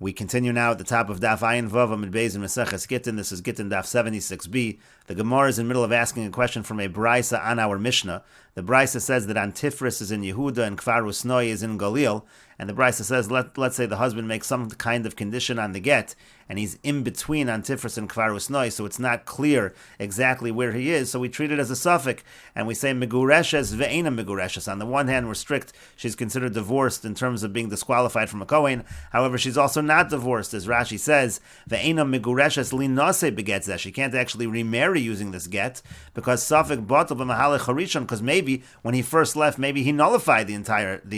We continue now at the top of Daf Ayin Vav Amid Beis in Meseches Gitin. This is Gittin Daf 76b. The Gemara is in the middle of asking a question from a Braisa on our Mishnah. The Braisa says that Antifris is in Yehuda and Kfar Usnoi is in Galil. And the Braisa says, let's say the husband makes some kind of condition on the get, and he's in between Antifris and Kfar Usnoi, so it's not clear exactly where he is. So we treat it as a suffix, and we say Megureshes ve'ena Megureshes. On the one hand, we're strict; she's considered divorced in terms of being disqualified from a Kohen. However, she's also not divorced, as Rashi says, ve'ena Megureshes linase begetzeh. She can't actually remarry using this get because suffix batal b'mahalech harishon. Because maybe when he first left, maybe he nullified the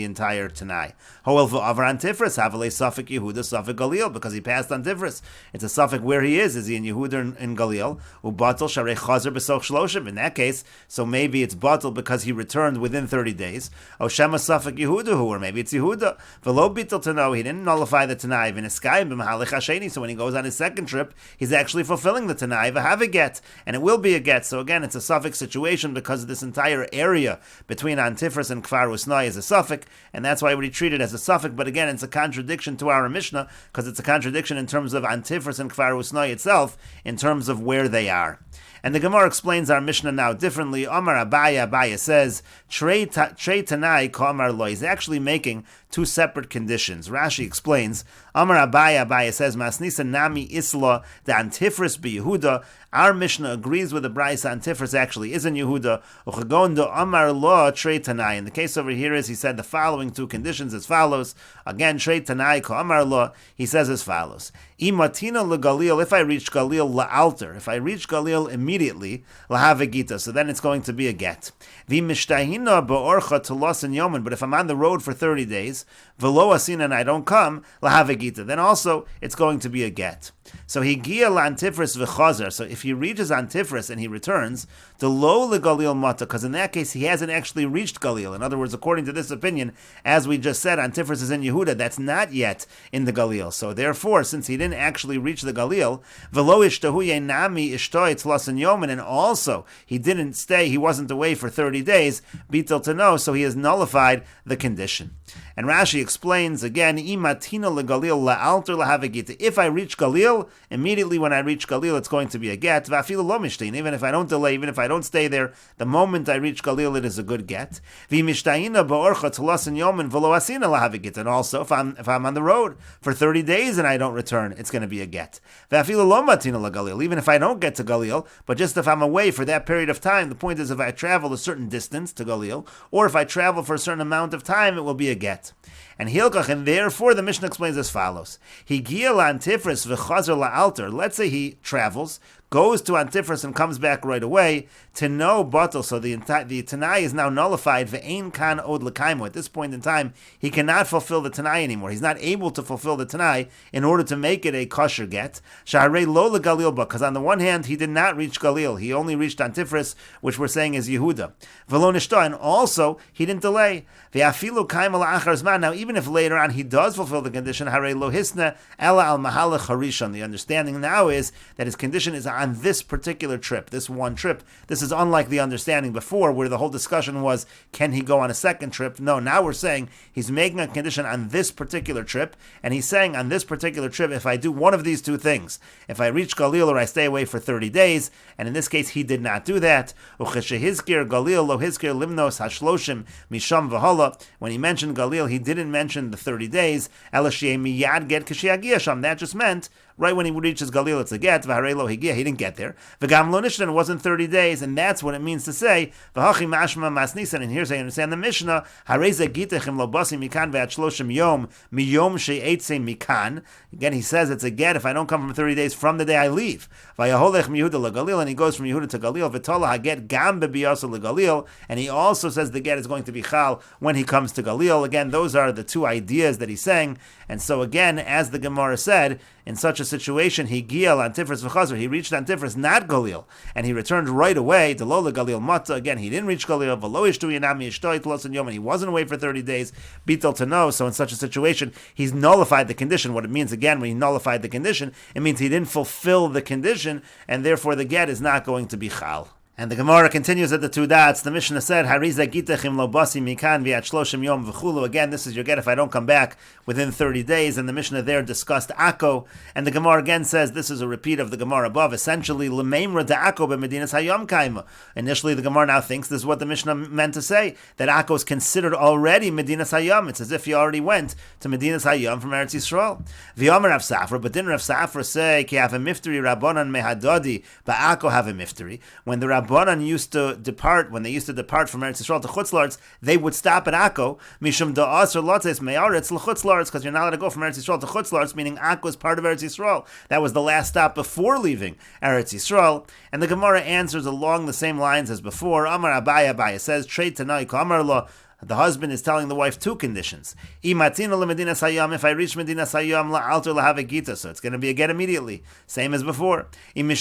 entire Tanai. However, over Antifris, Havale Safek Yehuda, Safek Galil, because he passed Antifris. It's a Safek where he is. Is he in Yehuda or in Galil? Ubatal Sharei Chazer B'Soch Shloshim. In that case, so maybe it's batal because he returned within 30 days. O Shema Safek Yehuda, or maybe it's Yehuda. Velo Bital to know he didn't nullify the Tanai. V'Neskayim B'Mahalech Hasheni. So when he goes on his second trip, he's actually fulfilling the Tanai. V'Have a get, and it will be a get. So again, it's a Safek situation because this entire area between Antifris and Kfar Usnai is a Safek, and that's why we treat it as a suffix, but again, it's a contradiction to our Mishnah, because it's a contradiction in terms of Antifris and Kfar Usnai itself, in terms of where they are. And the Gemara explains our Mishnah now differently. Amar Abaya says, Trei Tanai Kamar Lo. He's actually making two separate conditions. Rashi explains, Amar Abaya says, Masnisa Nami Isla, the Antifris be Yehuda. Our Mishnah agrees with the Braisa. Antifris actually is in Yehuda. Uchagondo Amar Lo Trei Tanai. And the case over here is he said the following two conditions as follows. Again, Trei Tanai Kamar Lo. He says as follows. Imatina leGalil. If I reach Galil la'alter, if I reach Galil immediately, lahave gita. So then it's going to be a get. V'mishtahina ba'orcha telos and yomen. But if I'm on the road for 30 days, v'lo asina, and I don't come, lahave gita. Then also it's going to be a get. So he gia l'antifris v'chazer. So if he reaches Antifris and he returns, the lo leGalil mata, because in that case he hasn't actually reached Galil. In other words, according to this opinion, as we just said, Antifris is in Yehuda. That's not yet in the Galil. So therefore, since he didn't actually reach the Galil, v'lo ishtahu nami ishtoi tlos and yomen, and also he didn't stay, he wasn't away for 30 days, bitel to know, so he has nullified the condition. And Rashi explains again, imatina leGalil la'alter lahavagita. If I reach Galil, immediately when I reach Galil, it's going to be a get. Va'afilu lo mishtain. Even if I don't delay, even if I don't stay there, the moment I reach Galil, it is a good get. V'mishtayina ba'orcha telos and yomen v'lo asina lahavagita. And also, if I'm on the road for 30 days and I don't return, it's going to be a get. Va'afilu lo matina leGalil. Even if I don't get to Galil, but just if I'm away for that period of time, the point is if I travel a certain distance to Galil, or if I travel for a certain amount of time, it will be a get. And Hilkach, and therefore the Mishnah explains as follows. He gia l'antifris v'chazer la'alter. Let's say he travels, goes to Antifris and comes back right away to no batal. So the Tanai is now nullified. Ve'ein kan od l'kaimu. At this point in time, he cannot fulfill the Tanai anymore. He's not able to fulfill the Tanai in order to make it a kosher get. Shaharei lo leGalil, because on the one hand, he did not reach Galil. He only reached Antifris, which we're saying is Yehuda. V'lo nishta, and also he didn't delay. Ve'afilu kaimu la'achar zman. Now, even if later on he does fulfill the condition, harei lo hisna ela al mahalach harishon. The understanding now is that his condition is on this particular trip, this one trip. This is unlike the understanding before where the whole discussion was, can he go on a second trip? No, now we're saying he's making a condition on this particular trip, and he's saying on this particular trip, if I do one of these two things, if I reach Galil or I stay away for 30 days, and in this case he did not do that, Galil lo hizkir limnos hashloshim misham v'hala. When he mentioned Galil, he didn't mention the 30 days. Miyad get kashiagia sham. That just meant right when he reaches Galil, it's a get. V'harei lo higia. He didn't get there. V'gam lo nishtan. It wasn't 30 days, and that's what it means to say v'hachi mashma masnisan. And here's how you understand the Mishnah. Harei gitachim lo basi mikan ve'at shloshim yom miyom she'etze mikan. Again, he says it's a get if I don't come from 30 days from the day I leave. V'yaholech miYehuda leGalil, and he goes from Yehuda to Galil. V'tola haget gam bebiyasa leGalil, and he also says the get is going to be chal when he comes to Galil. Again, those are the two ideas that he's saying. And so again, as the Gemara said, in such a situation, he giel Antifris v'chazer. He reached Antifris, not Galil, and he returned right away to Lola Galil Mata. Again, he didn't reach Galil. V'lo ishtu yanami ishtoi tlos and yom, and he wasn't away for 30 days. Bitel to know. So in such a situation, he's nullified the condition. What it means again, when he nullified the condition, it means he didn't fulfill the condition, and therefore the get is not going to be chal. And the Gemara continues at the two dots. The Mishnah said, Hariza gitachim lo basi mikan viat shloshim yom v'chulu. Again, this is your get if I don't come back within 30 days. And the Mishnah there discussed Akko. And the Gemara again says, this is a repeat of the Gemara above. Essentially, l'meimra de Akko b'medinas hayom kaima. Initially, the Gemara now thinks this is what the Mishnah meant to say, that Akko is considered already medinas hayom. It's as if he already went to medinas hayom from Eretz Yisrael. V'yomer Rav Safra, but didn't Rav Safra say, ki have a mifteri rabbanan mehadodi, ba'Akko have a mifteri. When the Rabbanan used to depart, when they used to depart from Eretz Yisrael to Chutz La'aretz, they would stop at Akko, mishum da'as or lotzes me'aretz l'Chutz La'aretz, because you're not allowed to go from Eretz Yisrael to Chutz La'aretz, meaning Akko is part of Eretz Yisrael. That was the last stop before leaving Eretz Yisrael. And the Gemara answers along the same lines as before. Amar Abaya says, Trei Tanai Kamar Lo. The husband is telling the wife two conditions. If I reach Medinas Hayam, la'alter lahave gita, so it's going to be a get immediately, same as before. And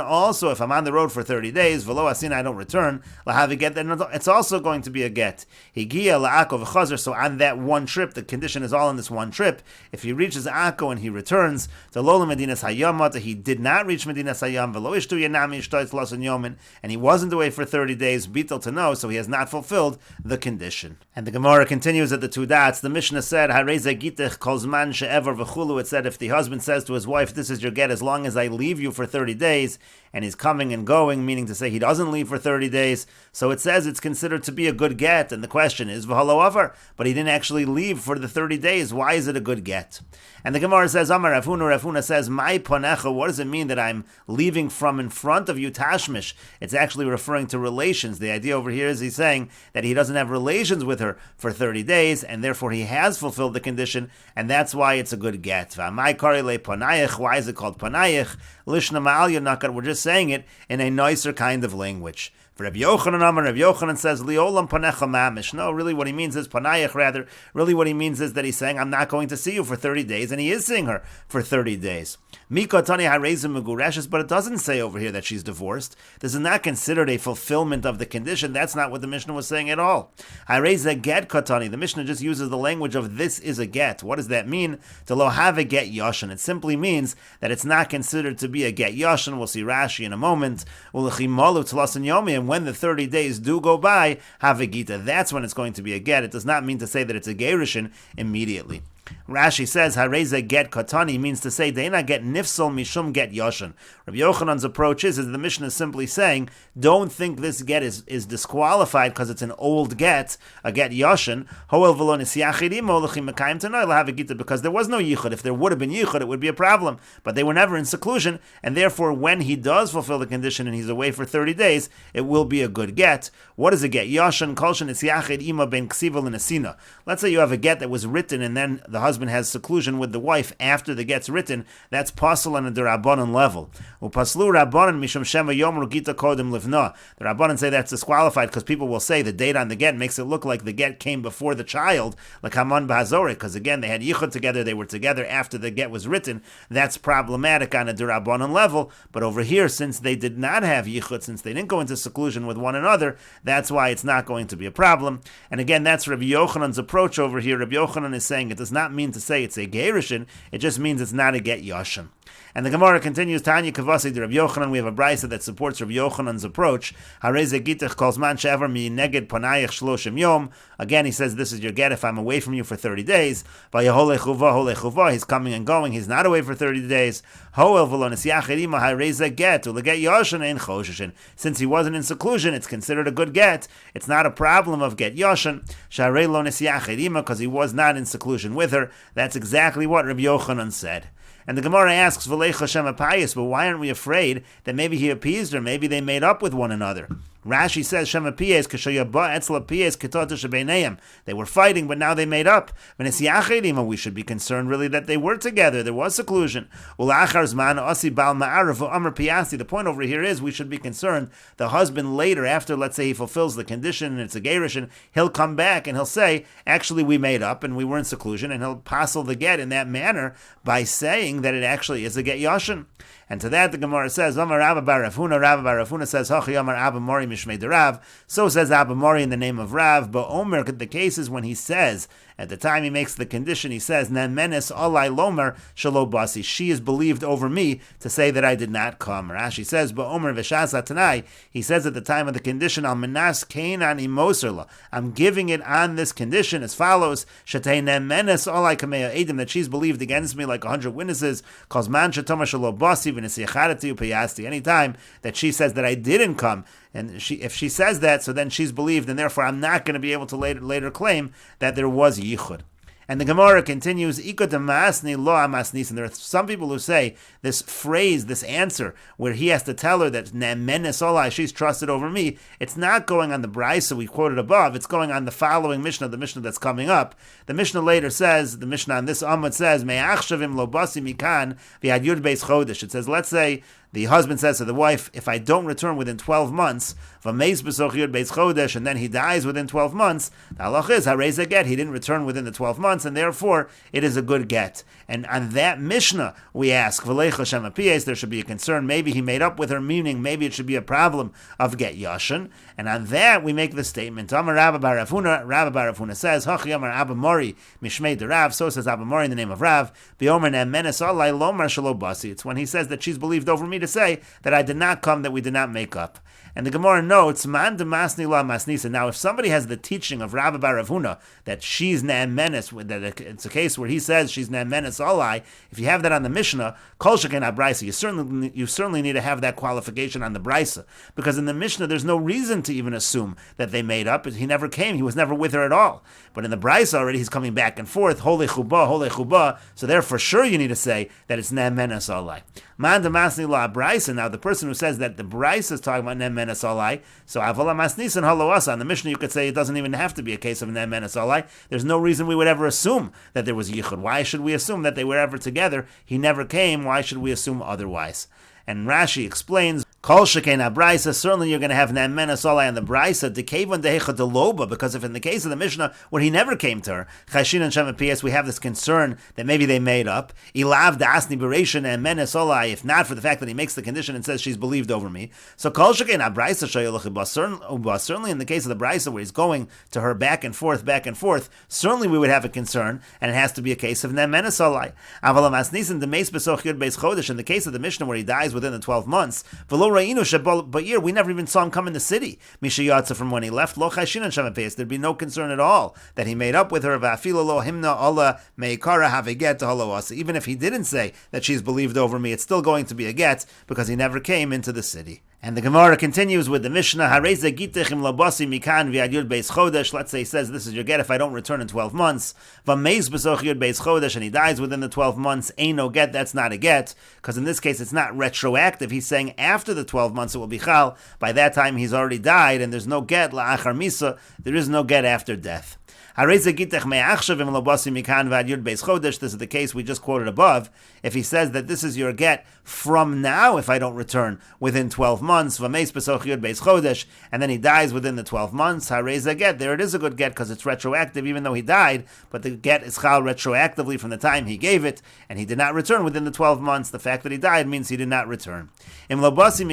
also, if I'm on the road for 30 days, v'lo asin, I don't return, lahave get, then it's also going to be a get. Higia la'akov v'chazer, so on that one trip, the condition is all on this one trip. If he reaches Akko and he returns to Lola Medinas Hayam, he did not reach Medinas Hayam, v'lo ishtu yanami ishtoitz lasan yomin, and he wasn't away for 30 days, bitel to know, so he has not fulfilled the condition. And the Gemara continues at the two dots. The Mishnah said, Hareze gitech kol zman she'ever v'chulu. It said, if the husband says to his wife, this is your get as long as I leave you for 30 days, and he's coming and going, meaning to say he doesn't leave for 30 days, so it says it's considered to be a good get, and the question is, v'halo avar, but he didn't actually leave for the 30 days, why is it a good get? And the Gemara says, Amar Rav Huna says, my ponecha, what does it mean that I'm leaving from in front of you, tashmish? It's actually referring to relations. The idea over here is he's saying that he doesn't have relations with her for 30 days, and therefore he has fulfilled the condition, and that's why it's a good get. Why is it called panayich? Lishna ma'al yonakar, we're just saying it in a nicer kind of language. For Rabbi Yochanan says, Liolam panecha mamish. No, really what he means is, panayich rather, really what he means is that he's saying, I'm not going to see you for 30 days, and he is seeing her for 30 days. Mika tani harezim megureshes, but it doesn't say over here that she's divorced. This is not considered a fulfillment of the condition. That's not what the Mishnah was saying at all. Hareza get katani. The Mishnah just uses the language of this is a get. What does that mean? To lo have a get yashin. It simply means that it's not considered to be a get yashin. We'll see Rashi in a moment. Ulechimalu tlasan yomi, and when the 30 days do go by, have a gita. That's when it's going to be a get. It does not mean to say that it's a gerushin immediately. Rashi says, Hareza get katani means to say, Deina get nifsal mishum get yoshan. Rabbi Yochanan's approach is the Mishnah is simply saying, don't think this get is disqualified because it's an old get, a get yoshan. Because there was no yichud. If there would have been yichud, it would be a problem. But they were never in seclusion, and therefore when he does fulfill the condition and he's away for 30 days, it will be a good get. What is a get? Yoshan, kolshan, is yachid, ima ben ksival and asina. Let's say you have a get that was written and then the husband has seclusion with the wife after the get's written. That's pasul on a derabanan level. Upaslu rabbanan mishum shema yomru gita kodem livna. The rabbanan say that's disqualified because people will say the date on the get makes it look like the get came before the child, like Haman Bahazore, because again they had yichud together, they were together after the get was written. That's problematic on a derabanan level. But over here, since they did not have yichud, since they didn't go into seclusion with one another, that's why it's not going to be a problem. And again, that's Rabbi Yochanan's approach over here. Rabbi Yochanan is saying it does not mean to say it's a gerushin, it just means it's not a get yashin. And the Gemara continues, Tanya Kavasi de Rabbi Yochanan, we have a brisa that supports Rabbi Yochanan's approach. Hareze gitech calls man she'ever mi neged panayich shloshim yom. Again, he says, this is your get if I'm away from you for 30 days. Vayahole chuva, he's coming and going, he's not away for 30 days. Hoel v'lonis yachirima hareze get, uleget yashin ein choshishin. Since he wasn't in seclusion, it's considered a good get. It's not a problem of get yashin. Sharei lonis yachirima, because he was not in seclusion with her. That's exactly what Rabbi Yochanan said. And the Gemara asks, V'lei Hashem apayis, but why aren't we afraid that maybe he appeased her, maybe they made up with one another? Rashi says, Shema piyes k'shoyaba etzla piyes ketota shebeineim. They were fighting, but now they made up. We should be concerned really that they were together. There was seclusion. The point over here is we should be concerned. The husband later, after let's say he fulfills the condition and it's a gerushin, he'll come back and he'll say, actually we made up and we were in seclusion, and he'll passel the get in that manner by saying that it actually is a get yashin. And to that the Gemara says, Amar Rabba bar Rav Huna says, Hachi Amar Abba Mori Mishmei de Rav. So says Abba Mori in the name of Rav. But Omer, the case is when he says, at the time he makes the condition, he says, Nemenes alai lomer shelo basi. She is believed over me to say that I did not come. Rashi says, but Omer v'shas atanai, he says at the time of the condition, al menas keinan imoserla. I'm giving it on this condition as follows, Shetei nemenes alai kamea edim, that she's believed against me like 100 witnesses, calls man shetoma shelo basi v'nesiacharati upayasti. Anytime that she says that I didn't come, and if she says that, so then she's believed, and therefore I'm not going to be able to later claim that there was yichud. And the Gemara continues, and there are some people who say this phrase, this answer, where he has to tell her that she's trusted over me, it's not going on the brisa we quoted above, it's going on the following Mishnah, the Mishnah that's coming up. The Mishnah later says, the Mishnah on this Amud says, it says, let's say, the husband says to the wife, if I don't return within 12 months, and then he dies within 12 months, the halach is, harei get, he didn't return within the 12 months, and therefore it is a good get. And on that Mishnah, we ask, there should be a concern, maybe he made up with her, meaning maybe it should be a problem of get yashin. And on that, we make the statement, Amar Rabba bar Rav Huna says, Hachi Amar Abba Mori, Mishmei de Rav, so says Abba Mori in the name of Rav, it's when he says that she's believed over me to say that I did not come, that we did not make up. And the Gemara notes, Man de masni la masnisa. Now, if somebody has the teaching of Rabba bar Rav Huna that she's ne'emenes, that it's a case where he says she's ne'emenes alai, if you have that on the Mishnah, kol sheken ha-brisa, you certainly need to have that qualification on the brisa, because in the Mishnah there's no reason to even assume that they made up. He never came. He was never with her at all. But in the brisa already, he's coming back and forth, hole chuba. So there, for sure, you need to say that it's ne'emenes alai. Man de masni la brisa. Now, the person who says that the brisa is talking about ne'emenes alai, so avala masnisan haloasa. On the Mishnah, you could say it doesn't even have to be a case of ne'emenes alai. There's no reason we would ever assume that there was yichud. Why should we assume that they were ever together? He never came. Why should we assume otherwise? And Rashi explains, Kol shekain ha-brisa, certainly you're going to have ne'emenes alai on the brisa, dekevon dehecha deloba, because if in the case of the Mishnah, where he never came to her, chashin and shem PS, we have this concern that maybe they made up, ilav da'asni bereisha ne'emenes alai, if not for the fact that he makes the condition and says she's believed over me. So kol shekain ha-brisa shayolach, certainly in the case of the brisa where he's going to her back and forth, certainly we would have a concern, and it has to be a case of ne'emenes alai. Aval ha-masnisin demeis besoch yud beis chodesh, in the case of the Mishnah where he dies within the 12 months, we never even saw him come in the city. Mishayatza, from when he left, lo chayshin and shamapes, there'd be no concern at all that he made up with her. Va'afilo lo himna Allah meikara have a get to haloasa. Even if he didn't say that she's believed over me, it's still going to be a get because he never came into the city. And the Gemara continues with the Mishnah, Hareze gitechim labasi mikan v'ad yud beis chodesh. Let's say he says, this is your get if I don't return in 12 months. V'meiz b'soch yud beis chodesh, and he dies within the 12 months. Ain't no get, that's not a get. Because in this case, it's not retroactive. He's saying after the 12 months it will be chal. By that time, he's already died, and there's no get, la'achar misa. There is no get after death. This is the case we just quoted above. If he says that this is your get from now, if I don't return within 12 months, and then he dies within the 12 months, there it is a good get because it's retroactive, even though he died, but the get is chal retroactively from the time he gave it, and he did not return within the 12 months. The fact that he died means he did not return. Let's say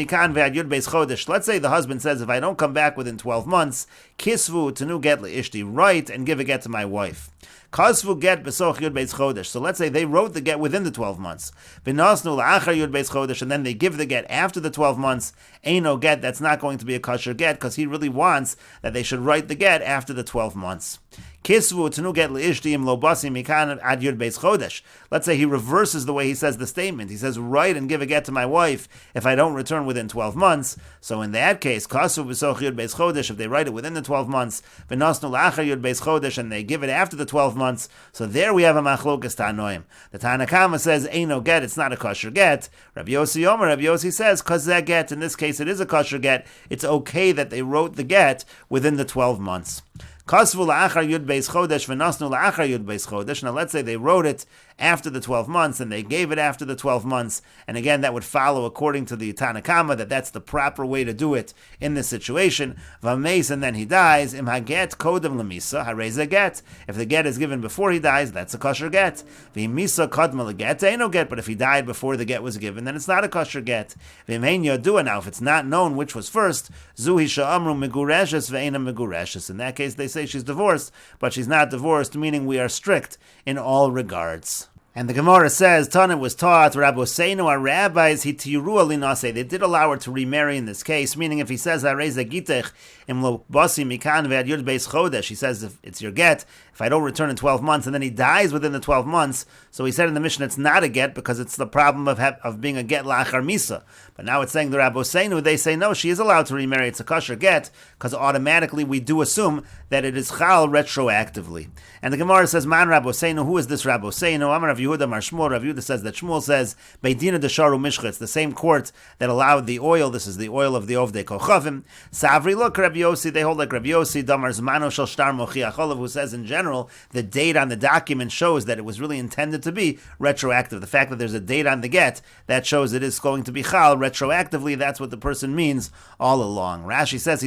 the husband says, if I don't come back within 12 months, kisvu tenu get leishti, write and give a get to my wife. Kasvu get besoch yud beis chodesh. So let's say they wrote the get within the 12 months. V'nasnu la'achar yud beis chodesh, and then they give the get after the 12 months. Ain't no get, that's not going to be a kosher get, because he really wants that they should write the get after the 12 months. Kisvu tenu get leishtim lo basi mikan ad yud beis chodesh. Let's say he reverses the way he says the statement. He says, write and give a get to my wife if I don't return within 12 months. So in that case, kasu b'soch yud beis chodesh, if they write it within the 12 months, v'nasnu la'achar yud beis chodesh, and they give it after the 12 months. So there we have a machlokas ta'anoim. The Tanakama says, ain't no get, it's not a kosher get. Rabbi Yossi says, cause that get, in this case it is a kosher get, it's okay that they wrote the get within the 12 months. Kasvu la'achar yud beis chodesh v'nasnu la'achar yud beis chodesh. Now let's say they wrote it after the 12 months, and they gave it after the 12 months. And again, that would follow according to the Tanna Kama, that's the proper way to do it in this situation. Vameis, and then he dies. Im haget kodem lemisa, hareza get. If the get is given before he dies, that's a kosher get. V'misa kodma leget, ain't no get. But if he died before the get was given, then it's not a kosher get. V'mein yodua, now if it's not known which was first, zuhi sha'amru megureshes ve'ena megureshes. In that case, they say she's divorced, but she's not divorced, meaning we are strict in all regards. And the Gemara says, Tana was taught, Rabboseinu, our rabbis, hitiru alinase. They did allow her to remarry in this case, meaning if he says, Areza gitech, im lo basi mikan ve'ad yud beis chodesh, he says, if it's your get, if I don't return in 12 months, and then he dies within the 12 months, so he said in the Mishnah it's not a get, because it's the problem of being a get la'achar misa. But now it's saying the Rabboseinu, they say, no, she is allowed to remarry, it's a kosher get, because automatically we do assume that it is chal retroactively. And the Gemara says, Man Rabboseinu, who is this Rabboseinu? Amar Rav Yehuda Mar Shmuel. Rav Yehuda says that Shmuel says, Beidina desharu mishcha. It's the same court that allowed the oil. This is the oil of the Ovdei Kochavim. Savri, look, Rabbi Yossi, they hold like Rabbi Yossi, Damar Zmano Shel Shtar Mochiach Olav, who says in general, the date on the document shows that it was really intended to be retroactive. The fact that there's a date on the get, that shows it is going to be chal retroactively. That's what the person means all along. Rashi says,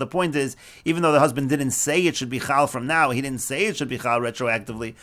the point is, even though the husband didn't say it should be chal from now, he didn't say it should be chal retroactively.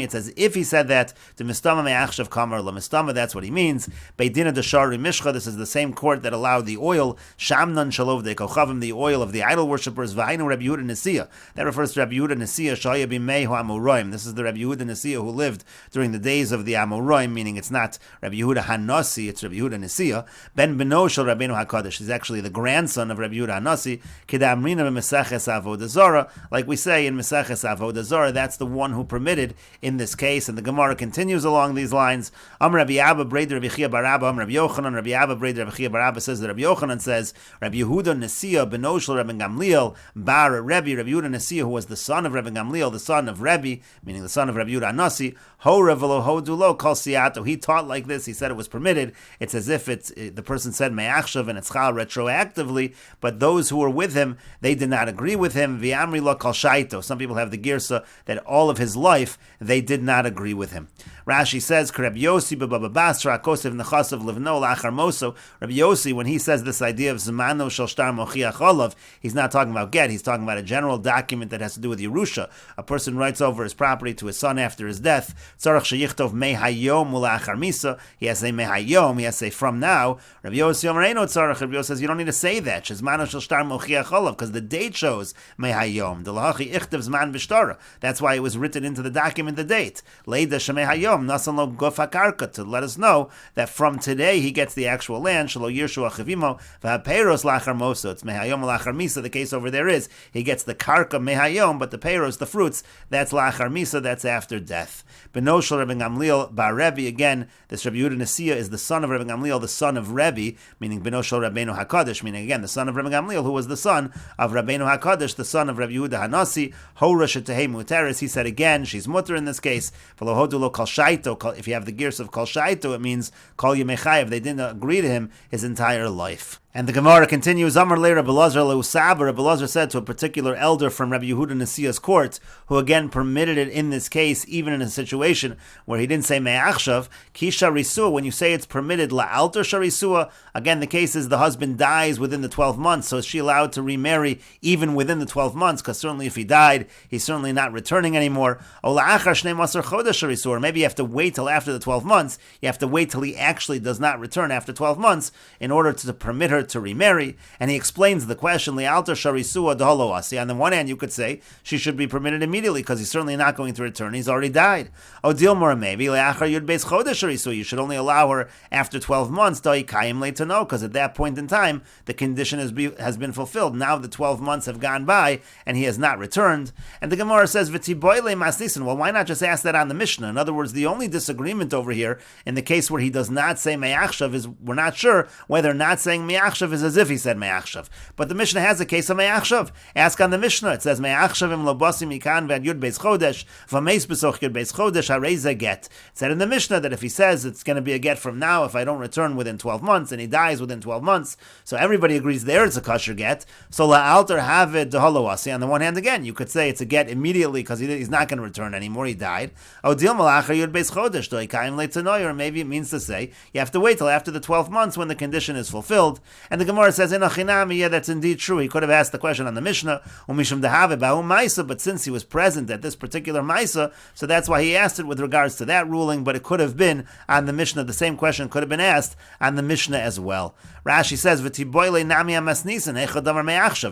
It's as if he said that to mistama me'achshav kamar la mistama. That's what he means. Beidina deshari mishcha. This is the same court that allowed the oil shamnan shalov de kochavim, the oil of the idol worshippers. V'hainu Rabbi Yehuda Nesiya. That refers to Rabbi Yehuda Nesiya shaya b'mei ha'amoraim. This is the Rabbi Yehuda Nesiya who lived during the days of the Amoraim, meaning it's not Rabbi Yehuda Hanasi, it's Rabbi Yehuda Nesiya. Ben beno shel Rabbeinu Hakadosh. He's actually the grandson of Rabbi Yehuda Hanasi. Kedamrina b'Meseches Avodah Zarah, like we say in Meseches Avodah Zarah, that's the one who permitted in this case. And the Gemara continues along these lines. Rabbi Abba Breder Rabbi Chia bar Abba, Rabbi Yochanan, Rabbi Abba Breder Rabbi Chia bar Abba says that Rabbi Yochanan says, Rabbi Yehuda Nesiya beno shel Rabbi Gamliel bar Rabbi Yehuda Nesiya, who was the son of Rabbi Gamliel, the son of Rabbi, meaning the son of Rabbi Yehuda Hanasi, ho revelo ho dulo kol siato. He taught like this. He said it was permitted. It's as if the person said me'achshav and it's chal retroactively, but those who were with him, they did not agree with him. V'amri lo kol shaito. Some people have the girsa that all of his life they did not agree with him. Rashi says, Rabbi Yossi b'baba basra kosev nechasav livno lachar moso. Rabbi Yossi, when he says this idea of zmano shel shtar mochiach olav, he's not talking about get. He's talking about a general document that has to do with Yerusha. A person writes over his property to his son after his death. Tzarach sheyichtov mehayom ulachar misa. He has to say mehayom. He has to say from now. Rabbi Yossi Omer eino tzarach. Rabbi Yossi says you don't need to say that. Shezmano shel shtar mochiach olav, because the date shows mehayom. Delahachi ichtav zman b'shtara. That's why it was written into the document, the date. Leida shemehayom nasan lo gofa karka, to let us know that from today he gets the actual land. Shelo yirshu achivimo v'hapeiros lachar moso. It's mehayom lachar misa. The case over there is he gets the karka mehayom, but the peiros, the fruits, that's lachar misa. That's after death. Beno shel Rabbi Gamliel bar Rebbe. Again, this Rabbi Yehuda Nesiya is the son of Rabbi Gamliel, the son of Rebbe, meaning Beno shel Rabbeinu Hakadosh, meaning again the son of Rabbi Gamliel, who was the son of Rabbeinu Hakadosh, the son of Rabbi Yehuda Hanasi. Hora shetehei muteres. He said again, she's mutter in this case. V'lo lo kol shaito. If you have the gears of kol shaito, it means kol yemechayev. They didn't agree to him his entire life. And the Gemara continues, Amar le Rabbi Elazar le'usab. Rabbi Elazar said to a particular elder from Rabbi Yehuda Nesiya's court, who again permitted it in this case, even in a situation where he didn't say me'achshav, ki sharisua. When you say it's permitted, la'alter sharisua, again the case is the husband dies within the 12 months, so is she allowed to remarry even within the 12 months? Because certainly if he died, he's certainly not returning anymore. O la'achar shnei masar chodesh sharisua. Or maybe you have to wait till after the 12 months. You have to wait till he actually does not return after 12 months in order to permit her to remarry. And he explains the question, li'alter sharisua d'holo asi. On the one hand, you could say she should be permitted immediately because he's certainly not going to return. He's already died. O dilmor maybe le'achar yud beis chodesh sharisua. You should only allow her after 12 months. Da'i kayim le'tano, because at that point in time the condition has been fulfilled. Now the 12 months have gone by and he has not returned. And the Gemara says, v'tiboyle masnisin. Well, why not just ask that on the Mishnah? In other words, the The only disagreement over here, in the case where he does not say me'achshav, is we're not sure whether not saying me'achshav is as if he said me'achshav. But the Mishnah has a case of me'achshav. Ask on the Mishnah. It says me'achshav im lobosim mikan v'ad yud beis chodesh v'meis besoch yud beis chodesh harei get. It said in the Mishnah that if he says it's going to be a get from now if I don't return within 12 months and he dies within 12 months, so everybody agrees there it's a kosher get. So la'alter havid deholowasi. On the one hand, again, you could say it's a get immediately because he's not going to return anymore. He died. Odil malachar yud beis chodesh doikaim leitanoy, or maybe it means to say you have to wait till after the 12 months when the condition is fulfilled. And the Gemara says, yeah, that's indeed true. He could have asked the question on the Mishnah, but since he was present at this particular Maisa, so that's why he asked it with regards to that ruling, but it could have been on the Mishnah. The same question could have been asked on the Mishnah as well. Rashi says,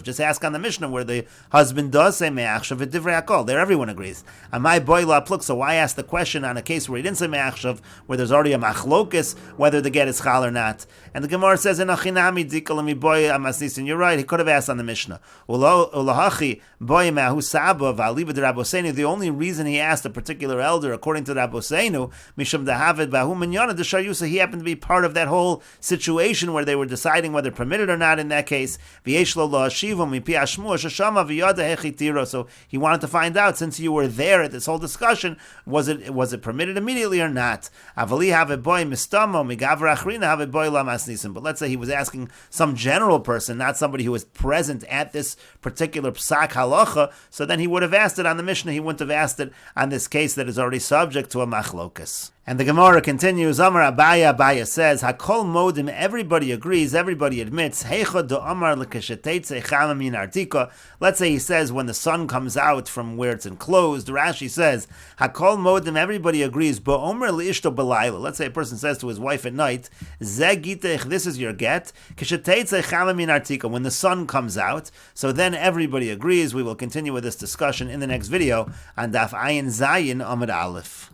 just ask on the Mishnah where the husband does say me'achshav, there everyone agrees. So why ask the question on a case where he didn't say me'achshav, where there's already a machlokus, whether the get is chal or not? And the Gemara says, you're right, he could have asked on the Mishnah. The only reason he asked a particular elder, according to Rabboseinu, he happened to be part of that whole situation where they were deciding whether permitted or not in that case. So he wanted to find out, since you were there at this whole discussion, was it permitted immediately or not? But let's say he was asking some general person, not somebody who was present at this particular psak halacha, so then he would have asked it on the Mishnah. He wouldn't have asked it on this case that is already subject to a machlokas. And the Gemara continues, Amar Abaya says, Hakol modim, everybody agrees, everybody admits, Heicha do Amar l'kesheteitze chama min artika. Let's say he says when the sun comes out from where it's enclosed. Rashi says, Hakol modim, everybody agrees, Bo Omer li'ishto belayla. Let's say a person says to his wife at night, Ze gitech, this is your get, kesheteitze chama min artika, when the sun comes out. So then everybody agrees. We will continue with this discussion in the next video on Daf Ayin Zayin Amud Aleph.